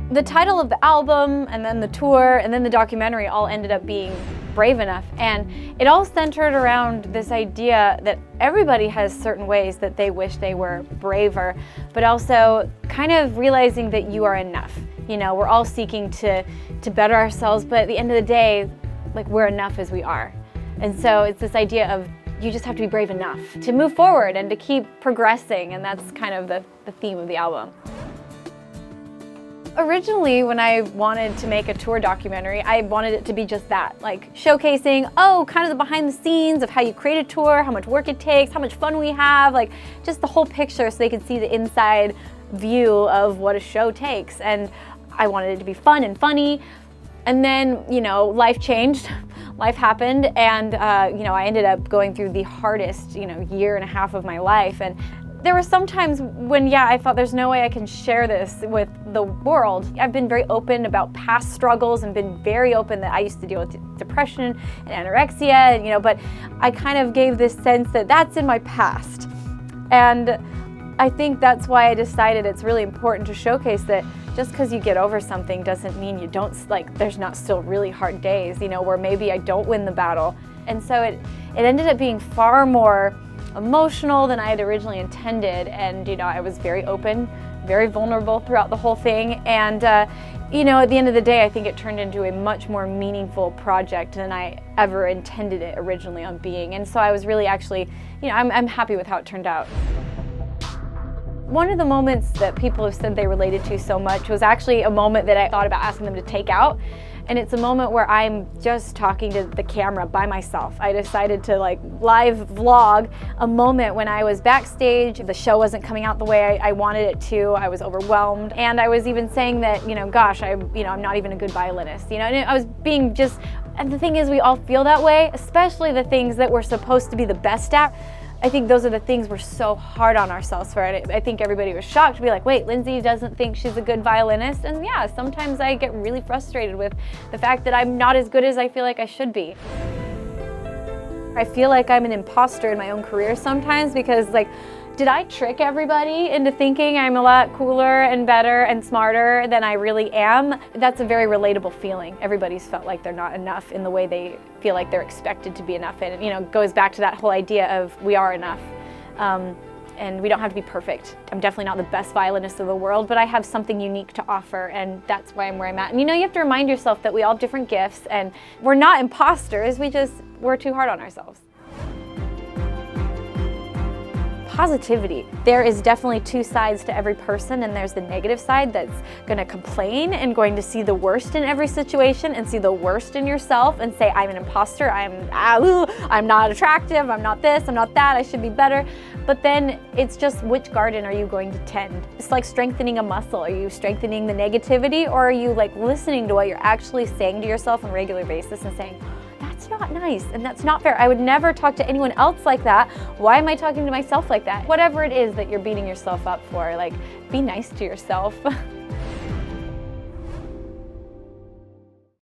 The title of the album, and then the tour, and then the documentary all ended up being Brave Enough. And it all centered around this idea that everybody has certain ways that they wish they were braver, but also kind of realizing that you are enough. You know, we're all seeking to better ourselves, but at the end of the day, like, we're enough as we are. And so it's this idea of you just have to be brave enough to move forward and to keep progressing, and that's kind of the theme of the album. Originally, when I wanted to make a tour documentary, I wanted it to be just that, like showcasing, kind of the behind the scenes of how you create a tour, how much work it takes, how much fun we have, like just the whole picture so they could see the inside view of what a show takes. And I wanted it to be fun and funny. And then, you know, life changed, life happened, and, you know, I ended up going through the hardest, year and a half of my life. And there were some times when, I thought there's no way I can share this with the world. I've been very open about past struggles and been very open that I used to deal with depression and anorexia, and, but I kind of gave this sense that that's in my past. And I think that's why I decided it's really important to showcase that just because you get over something doesn't mean you don't, there's not still really hard days, where maybe I don't win the battle. And so it ended up being far more emotional than I had originally intended, and I was very open, very vulnerable throughout the whole thing, and at the end of the day I think it turned into a much more meaningful project than I ever intended it originally on being. And so I was really actually, I'm happy with how it turned out. One of the moments that people have said they related to so much was actually a moment that I thought about asking them to take out. And it's a moment where I'm just talking to the camera by myself. I decided to live vlog a moment when I was backstage. The show wasn't coming out the way I wanted it to. I was overwhelmed. And I was even saying that, gosh, I'm not even a good violinist. And I was being just, and the thing is, we all feel that way, especially the things that we're supposed to be the best at. I think those are the things we're so hard on ourselves for. And I think everybody was shocked to be like, wait, Lindsey doesn't think she's a good violinist. And yeah, sometimes I get really frustrated with the fact that I'm not as good as I feel like I should be. I feel like I'm an imposter in my own career sometimes because did I trick everybody into thinking I'm a lot cooler and better and smarter than I really am? That's a very relatable feeling. Everybody's felt like they're not enough in the way they feel like they're expected to be enough. And it goes back to that whole idea of we are enough. And we don't have to be perfect. I'm definitely not the best violinist of the world, but I have something unique to offer, and that's why I'm where I'm at. And you have to remind yourself that we all have different gifts, and we're not imposters, we're too hard on ourselves. Positivity. There is definitely two sides to every person, and there's the negative side that's going to complain and going to see the worst in every situation and see the worst in yourself and say, I'm an imposter, I'm not attractive, I'm not this, I'm not that, I should be better. But then it's just, which garden are you going to tend? It's like strengthening a muscle. Are you strengthening the negativity, or are you listening to what you're actually saying to yourself on a regular basis and saying, that's not nice and that's not fair. I would never talk to anyone else like that. Why am I talking to myself like that? Whatever it is that you're beating yourself up for, be nice to yourself.